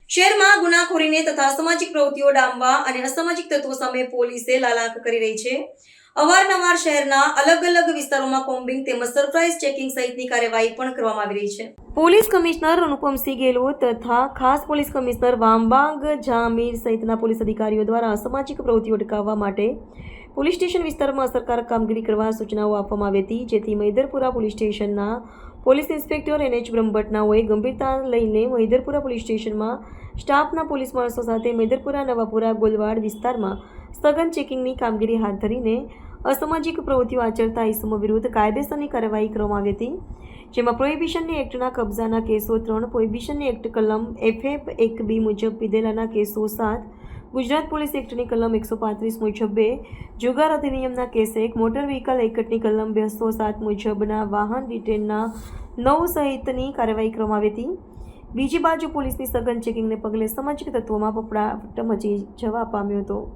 શહેરમાં ગુનાખોરીને તથા અસામાજિક પ્રવૃત્તિઓ ડામવા અને અસામાજિક તત્વો સામે પોલીસે લાલાંક કરી રહી છે। અવારનવાર શહેરના અલગ અલગ વિસ્તારોમાં કોમ્બિંગ તેમજ સરપ્રાઇઝ ચેકિંગ સહિતની કાર્યવાહી પણ કરવામાં આવી રહી છે। પોલીસ કમિશનર અનુપમસિંહ ગેહલોત તથા ખાસ પોલીસ કમિશનર વામબાગ જામીર સહિતના પોલીસ અધિકારીઓ દ્વારા અસામાજિક પ્રવૃત્તિઓ અટકાવવા માટે પોલીસ સ્ટેશન વિસ્તારમાં અસરકારક કામગીરી કરવા સૂચનાઓ આપવામાં આવી હતી, જેથી મહિદરપુરા પોલીસ સ્ટેશનના પોલીસ ઇન્સ્પેક્ટર NH બ્રહ્મભટ્ટનાઓએ ગંભીરતા લઈને મહિદરપુરા પોલીસ સ્ટેશનમાં સ્ટાફના પોલીસ માણસો સાથે મહિદરપુરા નવાપુરા ગોલવાડ વિસ્તારમાં સઘન ચેકિંગની કામગીરી હાથ ધરીને અસામાજિક પ્રવૃત્તિઓ આચરતા ઇસમો વિરુદ્ધ કાયદેસરની કાર્યવાહી કરવામાં આવી હતી, જેમાં પ્રોહિબિશનની એક્ટના કબજાના કેસો 3, પ્રોહિબિશનની એક્ટ કલમ FF 1B મુજબ પીધેલાના કેસો 7, ગુજરાત પોલીસ એક્ટની કલમ 135 મુજબ 2, જુગાર અધિનિયમના કેસ 1, મોટર વ્હીકલ એક્ટની કલમ 207 મુજબના વાહન રિટેનના 9 સહિતની કાર્યવાહી કરવામાં આવી હતી। બીજી બાજુ પોલીસની સઘન ચેકિંગને પગલે સામાજિક તત્વોમાં ફફડાટ મચી જવા પામ્યો હતો।